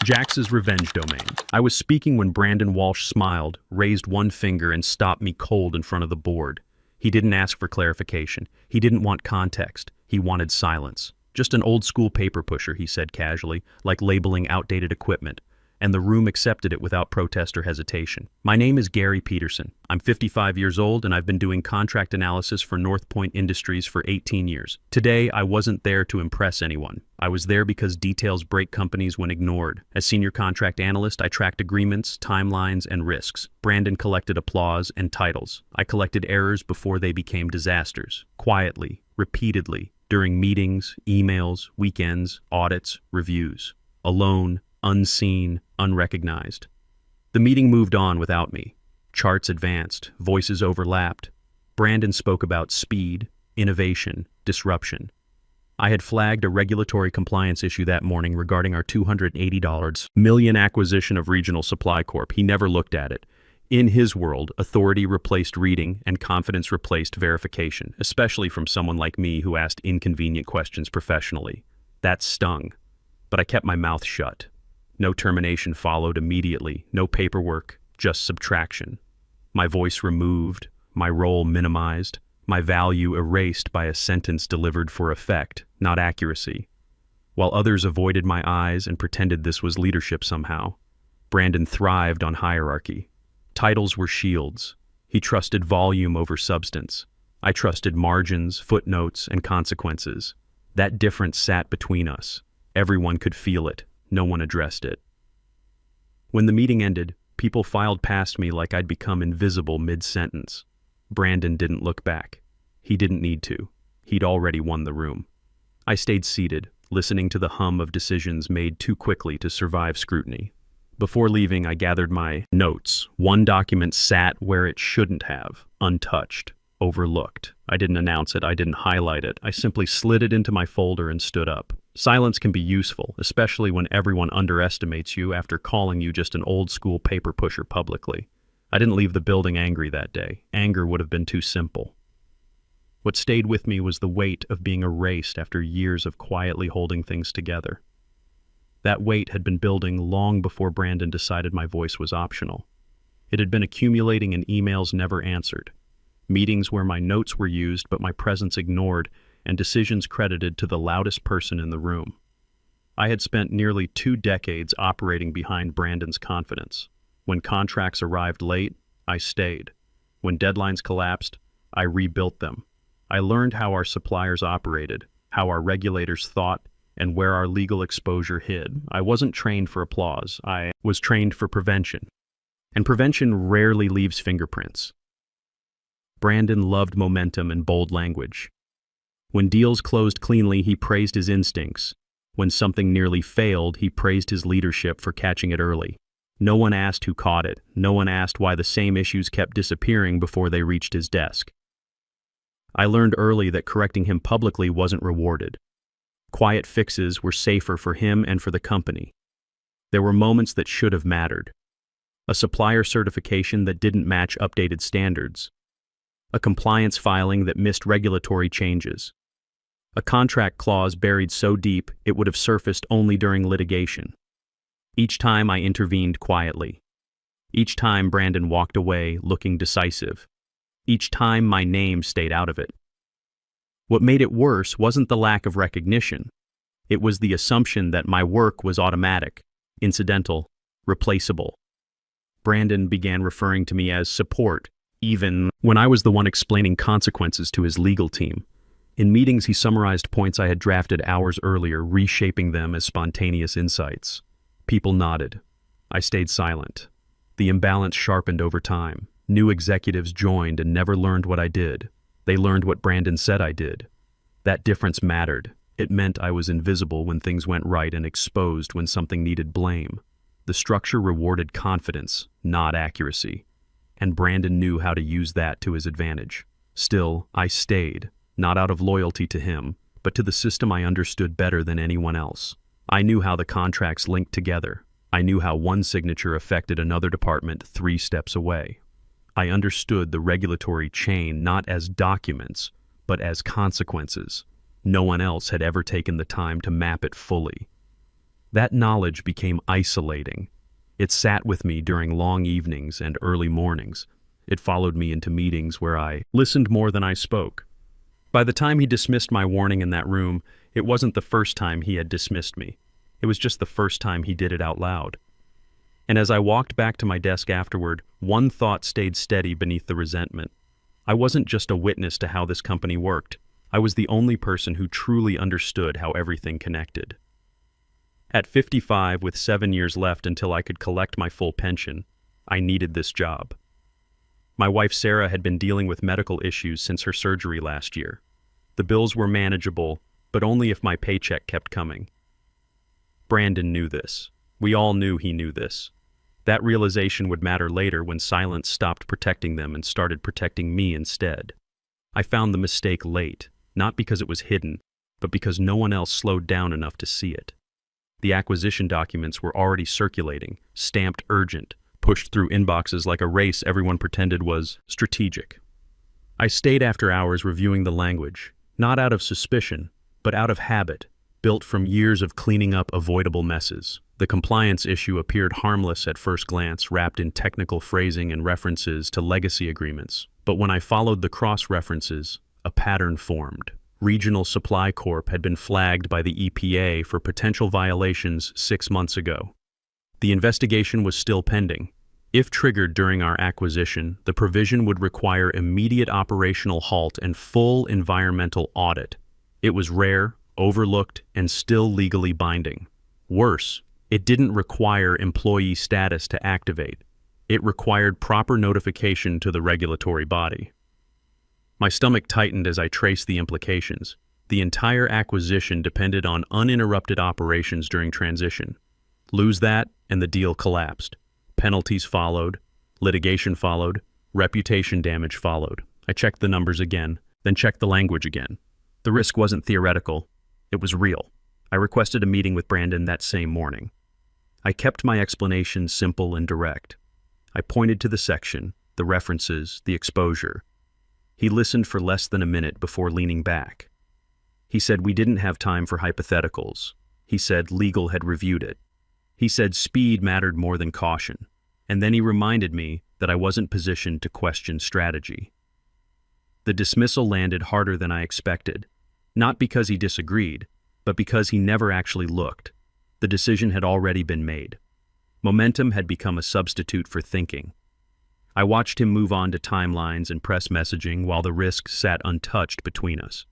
Jax's revenge domain. I was speaking when Brandon Walsh smiled, raised one finger, and stopped me cold in front of the board. He didn't ask for clarification. He didn't want context. He wanted silence. Just an old-school paper pusher, he said casually, like labeling outdated equipment. And the room accepted it without protest or hesitation. My name is Gary Peterson. I'm 55 years old, and I've been doing contract analysis for North Point Industries for 18 years. Today, I wasn't there to impress anyone. I was there because details break companies when ignored. As senior contract analyst, I tracked agreements, timelines, and risks. Brandon collected applause and titles. I collected errors before they became disasters. Quietly, repeatedly, during meetings, emails, weekends, audits, reviews. Alone, unseen, unrecognized. The meeting moved on without me. Charts advanced, voices overlapped. Brandon spoke about speed, innovation, disruption. I had flagged a regulatory compliance issue that morning regarding our $280 million acquisition of Regional Supply Corp. He never looked at it. In his world, authority replaced reading and confidence replaced verification, especially from someone like me who asked inconvenient questions professionally. That stung, but I kept my mouth shut. No termination followed immediately, no paperwork, just subtraction. My voice removed, my role minimized, my value erased by a sentence delivered for effect, not accuracy. While others avoided my eyes and pretended this was leadership somehow, Brandon thrived on hierarchy. Titles were shields. He trusted volume over substance. I trusted margins, footnotes, and consequences. That difference sat between us. Everyone could feel it. No one addressed it. When the meeting ended, people filed past me like I'd become invisible mid-sentence. Brandon didn't look back. He didn't need to. He'd already won the room. I stayed seated, listening to the hum of decisions made too quickly to survive scrutiny. Before leaving, I gathered my notes. One document sat where it shouldn't have, untouched, overlooked. I didn't announce it. I didn't highlight it. I simply slid it into my folder and stood up. Silence can be useful, especially when everyone underestimates you after calling you just an old-school paper pusher publicly. I didn't leave the building angry that day. Anger would have been too simple. What stayed with me was the weight of being erased after years of quietly holding things together. That weight had been building long before Brandon decided my voice was optional. It had been accumulating in emails never answered, meetings where my notes were used but my presence ignored, and decisions credited to the loudest person in the room. I had spent nearly 2 decades operating behind Brandon's confidence. When contracts arrived late, I stayed. When deadlines collapsed, I rebuilt them. I learned how our suppliers operated, how our regulators thought, and where our legal exposure hid. I wasn't trained for applause. I was trained for prevention. And prevention rarely leaves fingerprints. Brandon loved momentum and bold language. When deals closed cleanly, he praised his instincts. When something nearly failed, he praised his leadership for catching it early. No one asked who caught it. No one asked why the same issues kept disappearing before they reached his desk. I learned early that correcting him publicly wasn't rewarded. Quiet fixes were safer for him and for the company. There were moments that should have mattered. A supplier certification that didn't match updated standards. A compliance filing that missed regulatory changes. A contract clause buried so deep it would have surfaced only during litigation. Each time I intervened quietly. Each time Brandon walked away looking decisive. Each time my name stayed out of it. What made it worse wasn't the lack of recognition. It was the assumption that my work was automatic, incidental, replaceable. Brandon began referring to me as support, even when I was the one explaining consequences to his legal team. In meetings, he summarized points I had drafted hours earlier, reshaping them as spontaneous insights. People nodded. I stayed silent. The imbalance sharpened over time. New executives joined and never learned what I did. They learned what Brandon said I did. That difference mattered. It meant I was invisible when things went right and exposed when something needed blame. The structure rewarded confidence, not accuracy. And Brandon knew how to use that to his advantage. Still, I stayed, not out of loyalty to him, but to the system I understood better than anyone else. I knew how the contracts linked together. I knew how one signature affected another department 3 steps away. I understood the regulatory chain not as documents, but as consequences. No one else had ever taken the time to map it fully. That knowledge became isolating. It sat with me during long evenings and early mornings. It followed me into meetings where I listened more than I spoke. By the time he dismissed my warning in that room, it wasn't the first time he had dismissed me. It was just the first time he did it out loud. And as I walked back to my desk afterward, one thought stayed steady beneath the resentment. I wasn't just a witness to how this company worked. I was the only person who truly understood how everything connected. At 55, with 7 years left until I could collect my full pension, I needed this job. My wife Sarah had been dealing with medical issues since her surgery last year. The bills were manageable, but only if my paycheck kept coming. Brandon knew this. We all knew he knew this. That realization would matter later when silence stopped protecting them and started protecting me instead. I found the mistake late, not because it was hidden, but because no one else slowed down enough to see it. The acquisition documents were already circulating, stamped urgent, pushed through inboxes like a race everyone pretended was strategic. I stayed after hours reviewing the language, not out of suspicion, but out of habit, built from years of cleaning up avoidable messes. The compliance issue appeared harmless at first glance, wrapped in technical phrasing and references to legacy agreements. But when I followed the cross-references, a pattern formed. Regional Supply Corp had been flagged by the EPA for potential violations 6 months ago. The investigation was still pending. If triggered during our acquisition, the provision would require immediate operational halt and full environmental audit. It was rare, overlooked, and still legally binding. Worse, it didn't require employee status to activate. It required proper notification to the regulatory body. My stomach tightened as I traced the implications. The entire acquisition depended on uninterrupted operations during transition. Lose that, and the deal collapsed. Penalties followed, litigation followed, reputation damage followed. I checked the numbers again, then checked the language again. The risk wasn't theoretical, it was real. I requested a meeting with Brandon that same morning. I kept my explanation simple and direct. I pointed to the section, the references, the exposure. He listened for less than a minute before leaning back. He said we didn't have time for hypotheticals. He said legal had reviewed it. He said speed mattered more than caution. And then he reminded me that I wasn't positioned to question strategy. The dismissal landed harder than I expected, not because he disagreed, but because he never actually looked. The decision had already been made. Momentum had become a substitute for thinking. I watched him move on to timelines and press messaging while the risk sat untouched between us.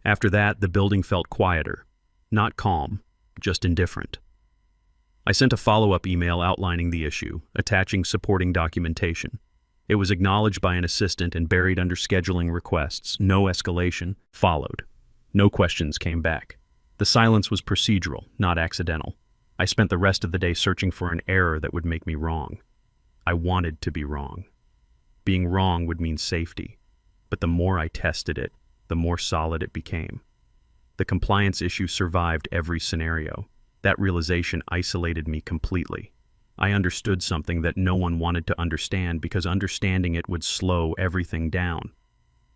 After that, the building felt quieter, not calm, just indifferent. I sent a follow-up email outlining the issue, attaching supporting documentation. It was acknowledged by an assistant and buried under scheduling requests. No escalation followed. No questions came back. The silence was procedural, not accidental. I spent the rest of the day searching for an error that would make me wrong. I wanted to be wrong. Being wrong would mean safety, but the more I tested it, the more solid it became. The compliance issue survived every scenario. That realization isolated me completely. I understood something that no one wanted to understand because understanding it would slow everything down.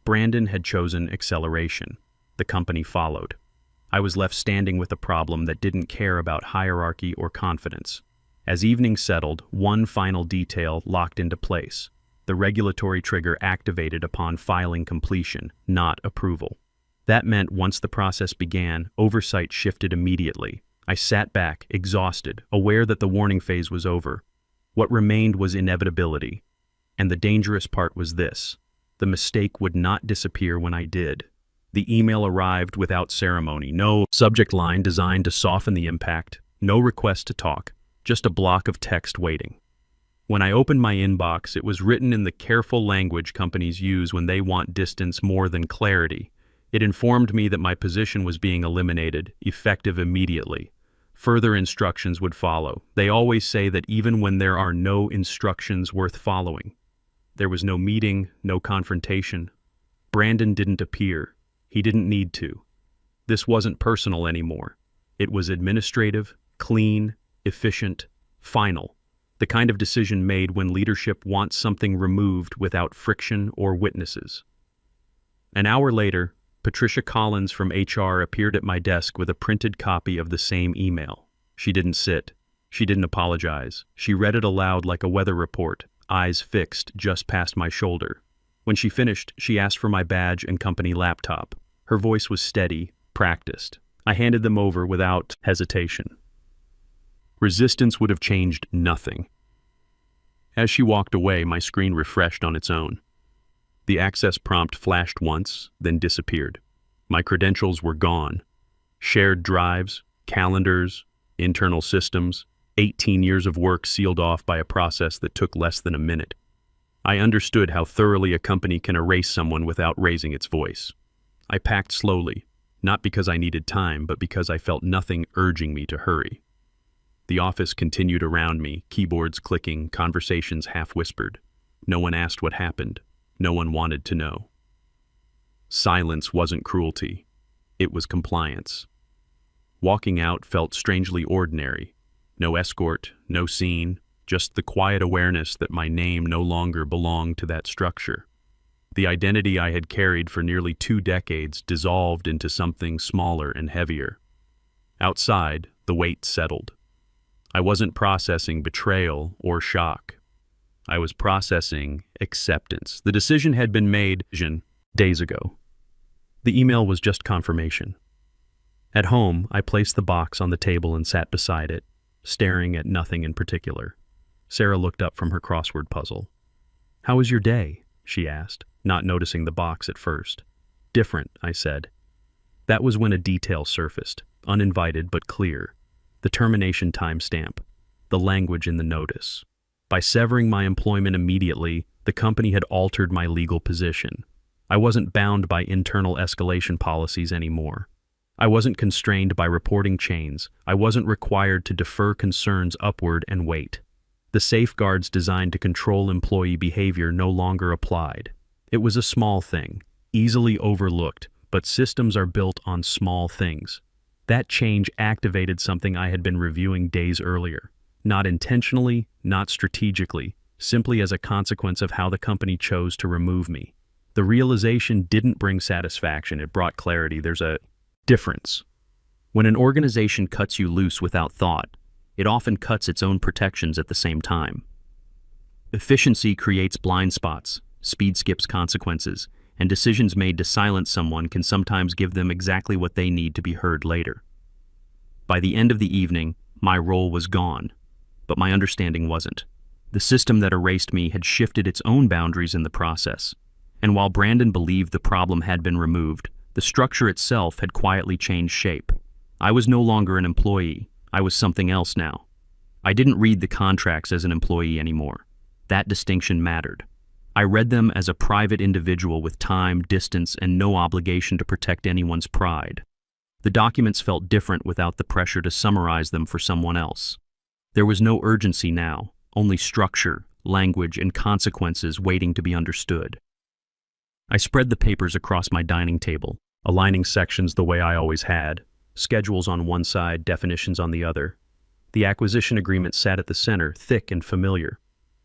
Brandon had chosen acceleration. The company followed. I was left standing with a problem that didn't care about hierarchy or confidence. As evening settled, one final detail locked into place. The regulatory trigger activated upon filing completion, not approval. That meant once the process began, oversight shifted immediately. I sat back, exhausted, aware that the warning phase was over. What remained was inevitability. And the dangerous part was this: the mistake would not disappear when I did. The email arrived without ceremony, no subject line designed to soften the impact, no request to talk, just a block of text waiting. When I opened my inbox, it was written in the careful language companies use when they want distance more than clarity. It informed me that my position was being eliminated, effective immediately. Further instructions would follow. They always say that even when there are no instructions worth following. There was no meeting, no confrontation. Brandon didn't appear. He didn't need to. This wasn't personal anymore. It was administrative, clean, efficient, final. The kind of decision made when leadership wants something removed without friction or witnesses. An hour later, Patricia Collins from HR appeared at my desk with a printed copy of the same email. She didn't sit. She didn't apologize. She read it aloud like a weather report, eyes fixed just past my shoulder. When she finished, she asked for my badge and company laptop. Her voice was steady, practiced. I handed them over without hesitation. Resistance would have changed nothing. As she walked away, my screen refreshed on its own. The access prompt flashed once, then disappeared. My credentials were gone. Shared drives, calendars, internal systems, 18 years of work sealed off by a process that took less than a minute. I understood how thoroughly a company can erase someone without raising its voice. I packed slowly, not because I needed time, but because I felt nothing urging me to hurry. The office continued around me, keyboards clicking, conversations half-whispered. No one asked what happened. No one wanted to know. Silence wasn't cruelty. It was compliance. Walking out felt strangely ordinary. No escort, no scene, just the quiet awareness that my name no longer belonged to that structure. The identity I had carried for nearly 2 decades dissolved into something smaller and heavier. Outside, the weight settled. I wasn't processing betrayal or shock. I was processing acceptance. The decision had been made days ago. The email was just confirmation. At home, I placed the box on the table and sat beside it, staring at nothing in particular. Sarah looked up from her crossword puzzle. "How was your day?" she asked, not noticing the box at first. "Different," I said. That was when a detail surfaced, uninvited but clear. The termination timestamp, the language in the notice. By severing my employment immediately, the company had altered my legal position. I wasn't bound by internal escalation policies anymore. I wasn't constrained by reporting chains. I wasn't required to defer concerns upward and wait. The safeguards designed to control employee behavior no longer applied. It was a small thing, easily overlooked, but systems are built on small things. That change activated something I had been reviewing days earlier. Not intentionally, not strategically, simply as a consequence of how the company chose to remove me. The realization didn't bring satisfaction, it brought clarity. There's a difference. When an organization cuts you loose without thought, it often cuts its own protections at the same time. Efficiency creates blind spots, speed skips consequences, and decisions made to silence someone can sometimes give them exactly what they need to be heard later. By the end of the evening, my role was gone, but my understanding wasn't. The system that erased me had shifted its own boundaries in the process, and while Brandon believed the problem had been removed, the structure itself had quietly changed shape. I was no longer an employee. I was something else now. I didn't read the contracts as an employee anymore. That distinction mattered. I read them as a private individual with time, distance, and no obligation to protect anyone's pride. The documents felt different without the pressure to summarize them for someone else. There was no urgency now, only structure, language, and consequences waiting to be understood. I spread the papers across my dining table, aligning sections the way I always had, schedules on one side, definitions on the other. The acquisition agreement sat at the center, thick and familiar.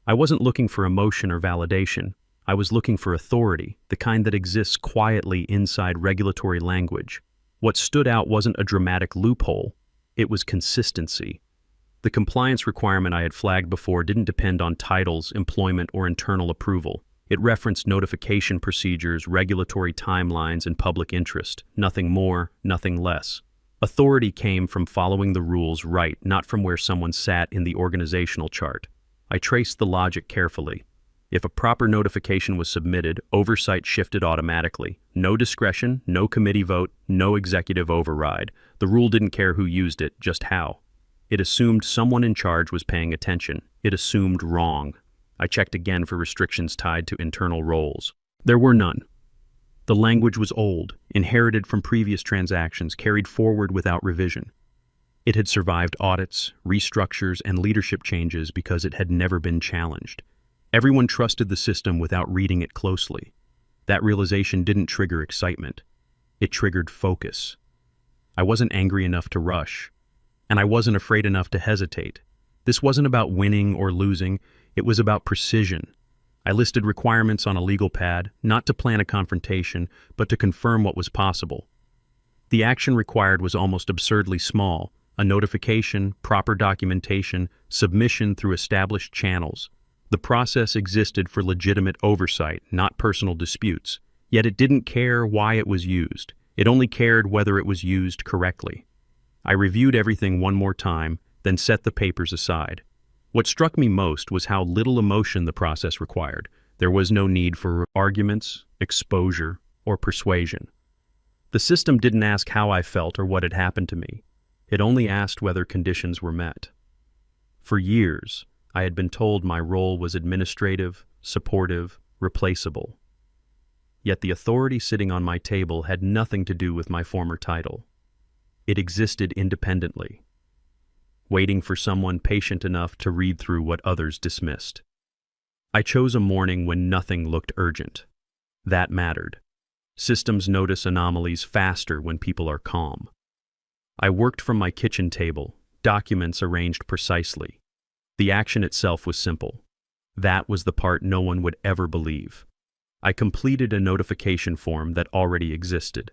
I wasn't looking for emotion or validation. I was looking for authority, the kind that exists quietly inside regulatory language. What stood out wasn't a dramatic loophole. It was consistency. The compliance requirement I had flagged before didn't depend on titles, employment, or internal approval. It referenced notification procedures, regulatory timelines, and public interest. Nothing more, nothing less. Authority came from following the rules right, not from where someone sat in the organizational chart. I traced the logic carefully. If a proper notification was submitted, oversight shifted automatically. No discretion, no committee vote, no executive override. The rule didn't care who used it, just how. It assumed someone in charge was paying attention. It assumed wrong. I checked again for restrictions tied to internal roles. There were none. The language was old, inherited from previous transactions, carried forward without revision. It had survived audits, restructures, and leadership changes because it had never been challenged. Everyone trusted the system without reading it closely. That realization didn't trigger excitement. It triggered focus. I wasn't angry enough to rush, and I wasn't afraid enough to hesitate. This wasn't about winning or losing. It was about precision. I listed requirements on a legal pad, not to plan a confrontation, but to confirm what was possible. The action required was almost absurdly small, a notification, proper documentation, submission through established channels. The process existed for legitimate oversight, not personal disputes. Yet it didn't care why it was used. It only cared whether it was used correctly. I reviewed everything one more time, then set the papers aside. What struck me most was how little emotion the process required. There was no need for arguments, exposure, or persuasion. The system didn't ask how I felt or what had happened to me. It only asked whether conditions were met. For years, I had been told my role was administrative, supportive, replaceable. Yet the authority sitting on my table had nothing to do with my former title. It existed independently, waiting for someone patient enough to read through what others dismissed. I chose a morning when nothing looked urgent. That mattered. Systems notice anomalies faster when people are calm. I worked from my kitchen table, documents arranged precisely. The action itself was simple. That was the part no one would ever believe. I completed a notification form that already existed.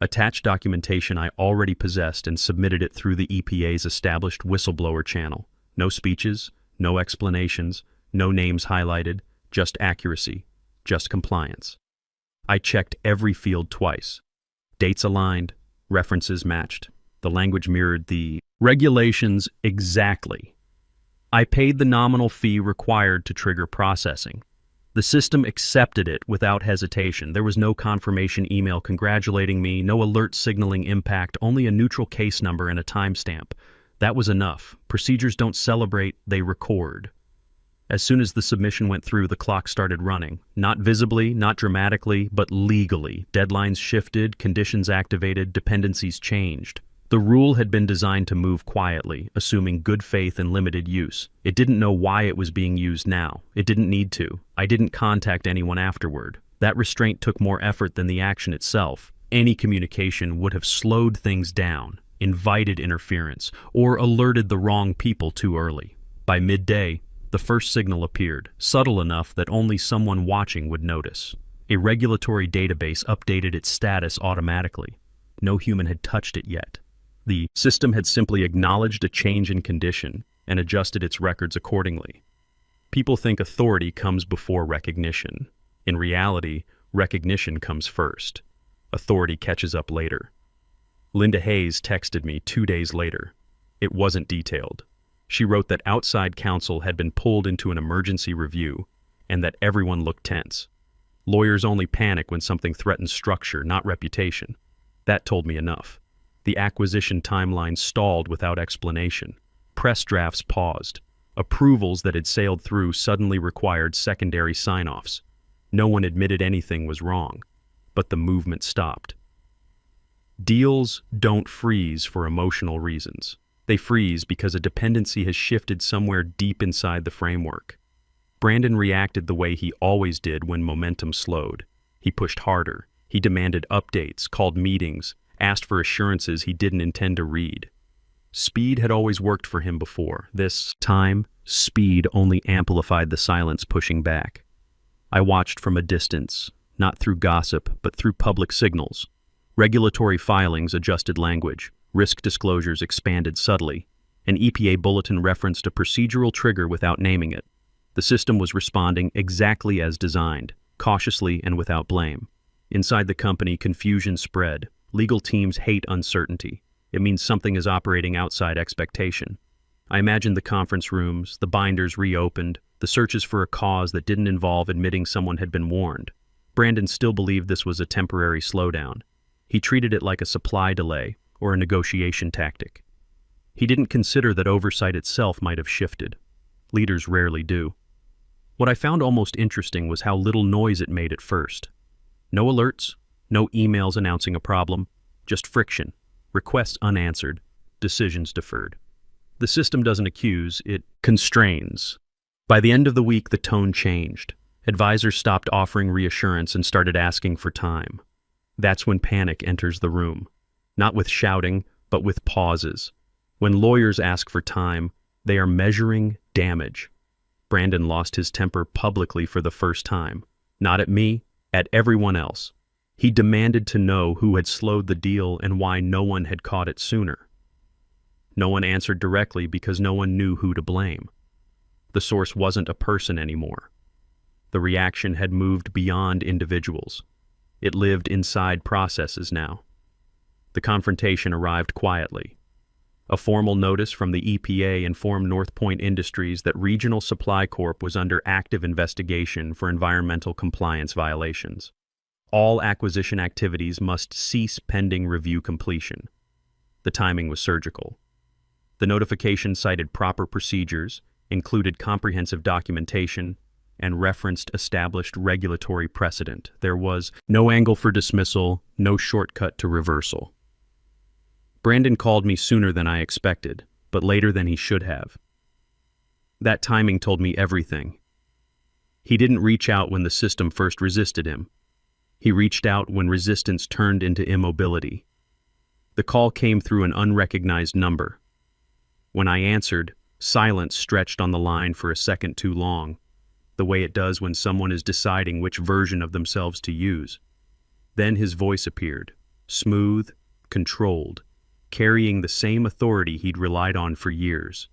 Attached documentation I already possessed and submitted it through the EPA's established whistleblower channel. No speeches, no explanations, no names highlighted, just accuracy, just compliance. I checked every field twice. Dates aligned, references matched. The language mirrored the regulations exactly. I paid the nominal fee required to trigger processing. The system accepted it without hesitation. There was no confirmation email congratulating me, no alert signaling impact, only a neutral case number and a timestamp. That was enough. Procedures don't celebrate, they record. As soon as the submission went through, the clock started running. Not visibly, not dramatically, but legally. Deadlines shifted, conditions activated, dependencies changed. The rule had been designed to move quietly, assuming good faith and limited use. It didn't know why it was being used now. It didn't need to. I didn't contact anyone afterward. That restraint took more effort than the action itself. Any communication would have slowed things down, invited interference, or alerted the wrong people too early. By midday, the first signal appeared, subtle enough that only someone watching would notice. A regulatory database updated its status automatically. No human had touched it yet. The system had simply acknowledged a change in condition and adjusted its records accordingly. People think authority comes before recognition. In reality, recognition comes first. Authority catches up later. Linda Hayes texted me 2 days later. It wasn't detailed. She wrote that outside counsel had been pulled into an emergency review and that everyone looked tense. Lawyers only panic when something threatens structure, not reputation. That told me enough. The acquisition timeline stalled without explanation. Press drafts paused. Approvals that had sailed through suddenly required secondary sign-offs. No one admitted anything was wrong, but the movement stopped. Deals don't freeze for emotional reasons. They freeze because a dependency has shifted somewhere deep inside the framework. Brandon reacted the way he always did when momentum slowed. He pushed harder. He demanded updates, called meetings, asked for assurances he didn't intend to read. Speed had always worked for him before. This time, speed only amplified the silence pushing back. I watched from a distance, not through gossip, but through public signals. Regulatory filings adjusted language. Risk disclosures expanded subtly. An EPA bulletin referenced a procedural trigger without naming it. The system was responding exactly as designed, cautiously and without blame. Inside the company, confusion spread. Legal teams hate uncertainty. It means something is operating outside expectation. I imagined the conference rooms, the binders reopened, the searches for a cause that didn't involve admitting someone had been warned. Brandon still believed this was a temporary slowdown. He treated it like a supply delay or a negotiation tactic. He didn't consider that oversight itself might have shifted. Leaders rarely do. What I found almost interesting was how little noise it made at first. No alerts, no emails announcing a problem, just friction, requests unanswered, decisions deferred. The system doesn't accuse, it constrains. By the end of the week, the tone changed. Advisors stopped offering reassurance and started asking for time. That's when panic enters the room. Not with shouting, but with pauses. When lawyers ask for time, they are measuring damage. Brandon lost his temper publicly for the first time. Not at me, at everyone else. He demanded to know who had slowed the deal and why no one had caught it sooner. No one answered directly because no one knew who to blame. The source wasn't a person anymore. The reaction had moved beyond individuals. It lived inside processes now. The confrontation arrived quietly. A formal notice from the EPA informed North Point Industries that Regional Supply Corp was under active investigation for environmental compliance violations. All acquisition activities must cease pending review completion. The timing was surgical. The notification cited proper procedures, included comprehensive documentation, and referenced established regulatory precedent. There was no angle for dismissal, no shortcut to reversal. Brandon called me sooner than I expected, but later than he should have. That timing told me everything. He didn't reach out when the system first resisted him. He reached out when resistance turned into immobility. The call came through an unrecognized number. When I answered, silence stretched on the line for a second too long, the way it does when someone is deciding which version of themselves to use. Then his voice appeared, smooth, controlled, carrying the same authority he'd relied on for years.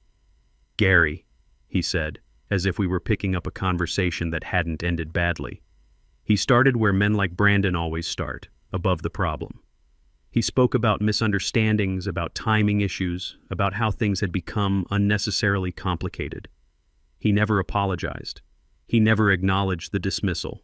"Gary," he said, as if we were picking up a conversation that hadn't ended badly. He started where men like Brandon always start, above the problem. He spoke about misunderstandings, about timing issues, about how things had become unnecessarily complicated. He never apologized. He never acknowledged the dismissal.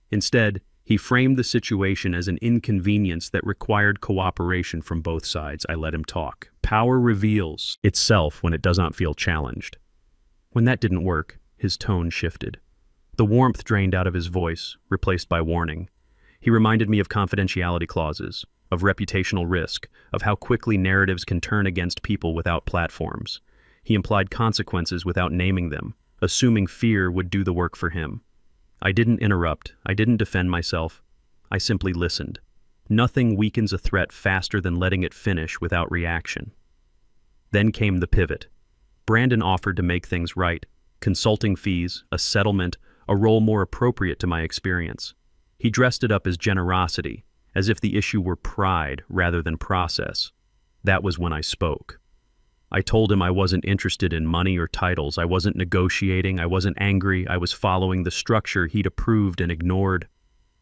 Instead, he framed the situation as an inconvenience that required cooperation from both sides. I let him talk. Power reveals itself when it does not feel challenged. When that didn't work, his tone shifted. The warmth drained out of his voice, replaced by warning. He reminded me of confidentiality clauses, of reputational risk, of how quickly narratives can turn against people without platforms. He implied consequences without naming them, assuming fear would do the work for him. I didn't interrupt. I didn't defend myself. I simply listened. Nothing weakens a threat faster than letting it finish without reaction. Then came the pivot. Brandon offered to make things right. Consulting fees, a settlement, a role more appropriate to my experience. He dressed it up as generosity, as if the issue were pride rather than process. That was when I spoke. I told him I wasn't interested in money or titles. I wasn't negotiating. I wasn't angry. I was following the structure he'd approved and ignored.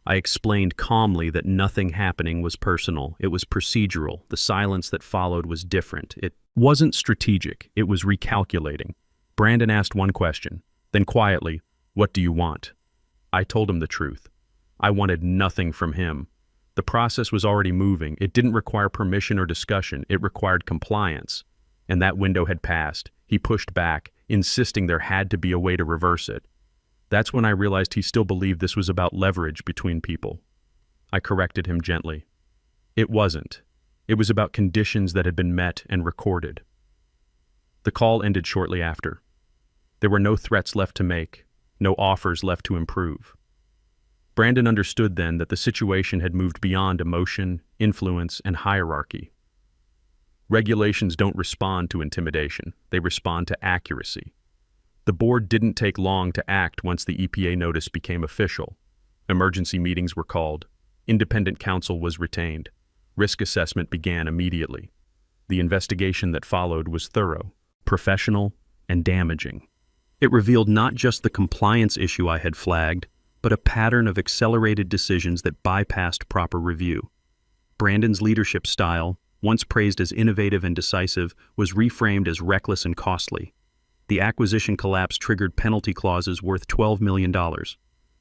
I explained calmly that nothing happening was personal. It was procedural. The silence that followed was different. It wasn't strategic. It was recalculating. Brandon asked one question. Then quietly, "What do you want?" I told him the truth. I wanted nothing from him. The process was already moving. It didn't require permission or discussion. It required compliance. And that window had passed. He pushed back, insisting there had to be a way to reverse it. That's when I realized he still believed this was about leverage between people. I corrected him gently. It wasn't. It was about conditions that had been met and recorded. The call ended shortly after. There were no threats left to make, no offers left to improve. Brandon understood then that the situation had moved beyond emotion, influence, and hierarchy. Regulations don't respond to intimidation. They respond to accuracy. The board didn't take long to act once the EPA notice became official. Emergency meetings were called. Independent counsel was retained. Risk assessment began immediately. The investigation that followed was thorough, professional, and damaging. It revealed not just the compliance issue I had flagged, but a pattern of accelerated decisions that bypassed proper review. Brandon's leadership style, once praised as innovative and decisive, was reframed as reckless and costly. The acquisition collapse triggered penalty clauses worth $12 million.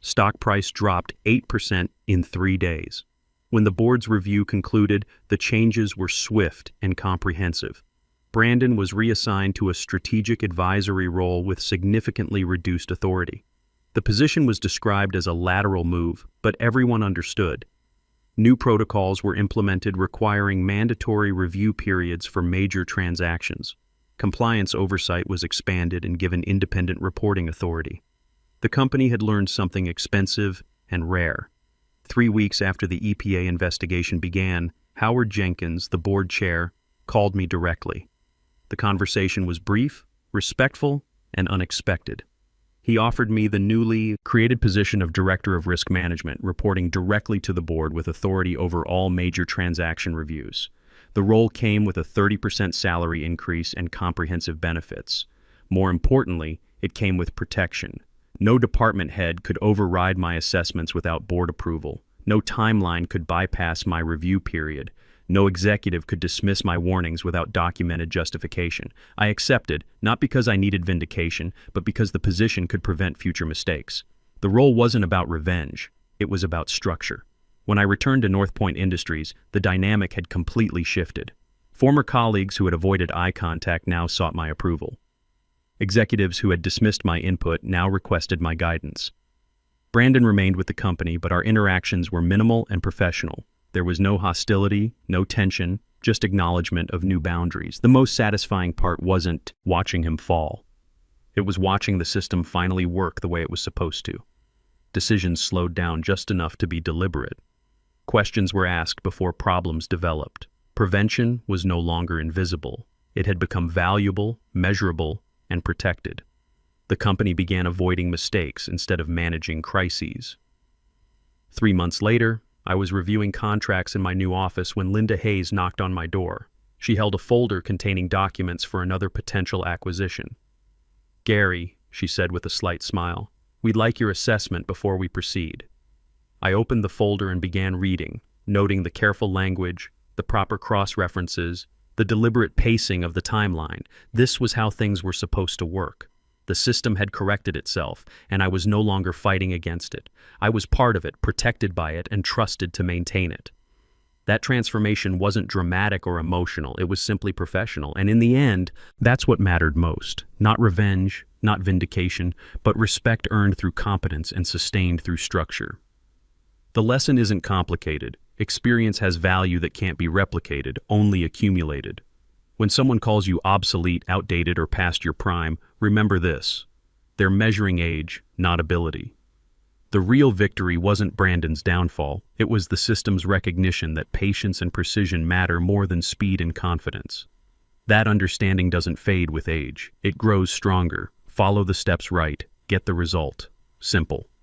Stock price dropped 8% in 3 days. When the board's review concluded, the changes were swift and comprehensive. Brandon was reassigned to a strategic advisory role with significantly reduced authority. The position was described as a lateral move, but everyone understood. New protocols were implemented requiring mandatory review periods for major transactions. Compliance oversight was expanded and given independent reporting authority. The company had learned something expensive and rare. 3 weeks after the EPA investigation began, Howard Jenkins, the board chair, called me directly. The conversation was brief, respectful, and unexpected. He offered me the newly created position of Director of Risk Management, reporting directly to the board with authority over all major transaction reviews. The role came with a 30% salary increase and comprehensive benefits. More importantly, it came with protection. No department head could override my assessments without board approval. No timeline could bypass my review period. No executive could dismiss my warnings without documented justification. I accepted, not because I needed vindication, but because the position could prevent future mistakes. The role wasn't about revenge. It was about structure. When I returned to North Point Industries, the dynamic had completely shifted. Former colleagues who had avoided eye contact now sought my approval. Executives who had dismissed my input now requested my guidance. Brandon remained with the company, but our interactions were minimal and professional. There was no hostility, no tension, just acknowledgement of new boundaries. The most satisfying part wasn't watching him fall. It was watching the system finally work the way it was supposed to. Decisions slowed down just enough to be deliberate. Questions were asked before problems developed. Prevention was no longer invisible. It had become valuable, measurable, and protected. The company began avoiding mistakes instead of managing crises. 3 months later, I was reviewing contracts in my new office when Linda Hayes knocked on my door. She held a folder containing documents for another potential acquisition. "Gary," she said with a slight smile, "we'd like your assessment before we proceed." I opened the folder and began reading, noting the careful language, the proper cross-references, the deliberate pacing of the timeline. This was how things were supposed to work. The system had corrected itself, and I was no longer fighting against it. I was part of it, protected by it, and trusted to maintain it. That transformation wasn't dramatic or emotional, it was simply professional, and in the end, that's what mattered most. Not revenge, not vindication, but respect earned through competence and sustained through structure. The lesson isn't complicated. Experience has value that can't be replicated, only accumulated. When someone calls you obsolete, outdated, or past your prime, remember this: they're measuring age, not ability. The real victory wasn't Brandon's downfall, it was the system's recognition that patience and precision matter more than speed and confidence. That understanding doesn't fade with age, it grows stronger. Follow the steps right, get the result. Simple.